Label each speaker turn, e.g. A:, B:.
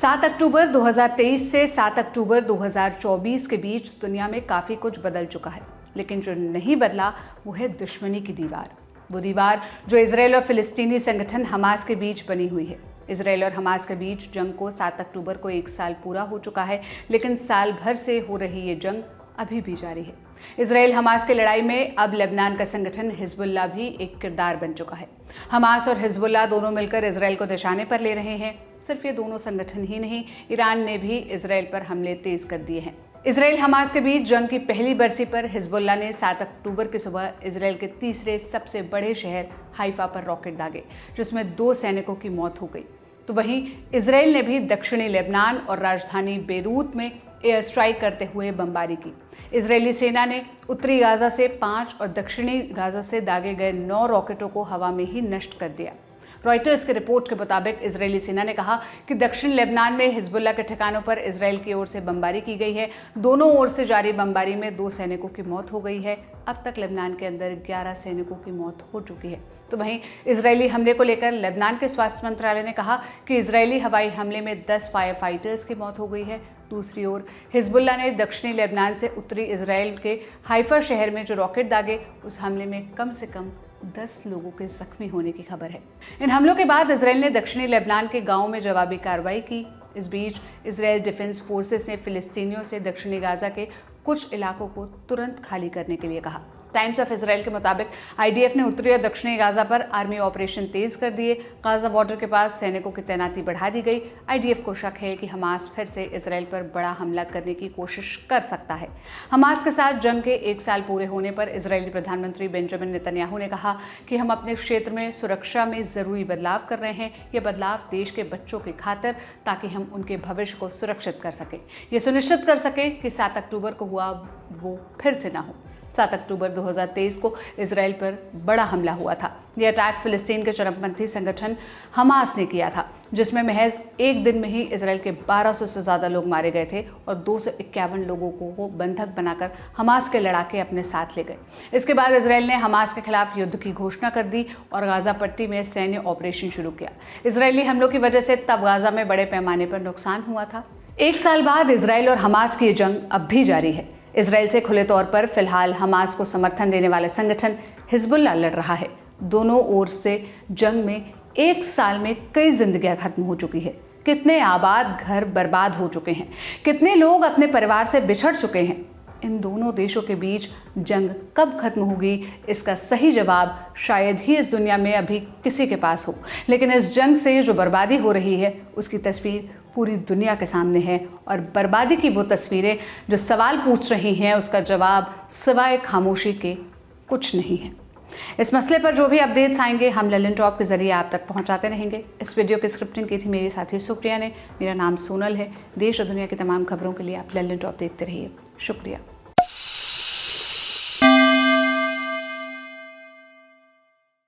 A: 7 अक्टूबर 2023 से 7 अक्टूबर 2024 के बीच दुनिया में काफ़ी कुछ बदल चुका है, लेकिन जो नहीं बदला वो है दुश्मनी की दीवार। वो दीवार जो इजराइल और फिलिस्तीनी संगठन हमास के बीच बनी हुई है। इजराइल और हमास के बीच जंग को 7 अक्टूबर को 1 साल पूरा हो चुका है, लेकिन साल भर से हो रही ये जंग अभी भी जारी है। इजराइल हमास की लड़ाई में अब लेबनान का संगठन हिजबुल्लाह भी एक किरदार बन चुका है। हमास और हिजबुल्लाह दोनों मिलकर इजराइल को निशाने पर ले रहे हैं। सिर्फ ये दोनों संगठन ही नहीं, ईरान ने भी इजराइल पर हमले तेज कर दिए हैं। इजराइल हमास के बीच जंग की पहली बरसी पर हिजबुल्लाह ने 7 अक्टूबर की सुबह इजराइल के तीसरे सबसे बड़े शहर हाइफा पर रॉकेट दागे, जिसमें 2 सैनिकों की मौत हो गई। तो वहीं इजराइल ने भी दक्षिणी लेबनान और राजधानी बेरूत में एयर स्ट्राइक करते हुए बमबारी की। इजरायली सेना ने उत्तरी गाजा से 5 और दक्षिणी गाजा से दागे गए 9 रॉकेटों को हवा में ही नष्ट कर दिया। रॉयटर्स की रिपोर्ट के मुताबिक इजरायली सेना ने कहा कि दक्षिण लेबनान में हिजबुल्लाह के ठिकानों पर इजराइल की ओर से बमबारी की गई है। दोनों ओर से जारी बमबारी में 2 सैनिकों की मौत हो गई है। अब तक लेबनान के अंदर 11 सैनिकों की मौत हो चुकी है। तो वहीं इजरायली हमले को लेकर लेबनान के स्वास्थ्य मंत्रालय ने कहा कि इजरायली हवाई हमले में 10 फायर फाइटर्स की मौत हो गई है। दूसरी ओर हिजबुल्लाह ने दक्षिणी लेबनान से उत्तरी इजराइल के हाइफा शहर में जो रॉकेट दागे, उस हमले में कम से कम 10 लोगों के जख्मी होने की खबर है। इन हमलों के बाद इजराइल ने दक्षिणी लेबनान के गांवों में जवाबी कार्रवाई की। इस बीच इजराइल डिफेंस फोर्सेस ने फिलिस्तीनियों से दक्षिणी गाजा के कुछ इलाकों को तुरंत खाली करने के लिए कहा। टाइम्स ऑफ इजराइल के मुताबिक आईडीएफ ने उत्तरी और दक्षिणी गाजा पर आर्मी ऑपरेशन तेज कर दिए। गाजा बॉर्डर के पास सैनिकों की तैनाती बढ़ा दी गई। आईडीएफ को शक है कि हमास फिर से इजराइल पर बड़ा हमला करने की कोशिश कर सकता है। हमास के साथ जंग के 1 साल पूरे होने पर इजरायली प्रधानमंत्री बेंजामिन नेतन्याहू ने कहा कि हम अपने क्षेत्र में सुरक्षा में ज़रूरी बदलाव कर रहे हैं। ये बदलाव देश के बच्चों की खातिर, ताकि हम उनके भविष्य को सुरक्षित कर सकें, ये सुनिश्चित कर सकें कि 7 अक्टूबर को हुआ वो फिर से ना हो। 7 अक्टूबर 2023 को इजराइल पर बड़ा हमला हुआ था। यह अटैक फिलिस्तीन के चरमपंथी संगठन हमास ने किया था, जिसमें महज एक दिन में ही इजराइल के 1200 से ज़्यादा लोग मारे गए थे और 251 लोगों को बंधक बनाकर हमास के लड़ाके अपने साथ ले गए। इसके बाद इजराइल ने हमास के खिलाफ युद्ध की घोषणा कर दी और गाजा पट्टी में सैन्य ऑपरेशन शुरू किया। इजरायली हमलों की वजह से तब गाजा में बड़े पैमाने पर नुकसान हुआ था। 1 साल बाद इजराइल और हमास की जंग अब भी जारी है। इजराइल से खुले तौर पर फिलहाल हमास को समर्थन देने वाले संगठन हिजबुल्लाह लड़ रहा है। दोनों ओर से जंग में 1 साल में कई जिंदगियां खत्म हो चुकी है। कितने आबाद घर बर्बाद हो चुके हैं, कितने लोग अपने परिवार से बिछड़ चुके हैं। इन दोनों देशों के बीच जंग कब खत्म होगी, इसका सही जवाब शायद ही इस दुनिया में अभी किसी के पास हो। लेकिन इस जंग से जो बर्बादी हो रही है, उसकी तस्वीर पूरी दुनिया के सामने है और बर्बादी की वो तस्वीरें जो सवाल पूछ रही हैं, उसका जवाब सिवाय खामोशी के कुछ नहीं है। इस मसले पर जो भी अपडेट्स आएंगे, हम ललन टॉप के जरिए आप तक पहुंचाते रहेंगे। इस वीडियो की स्क्रिप्टिंग की थी मेरी साथी सुप्रिया ने। मेरा नाम सोनल है। देश और दुनिया की तमाम खबरों के लिए आप ललन टॉप देखते रहिए। शुक्रिया।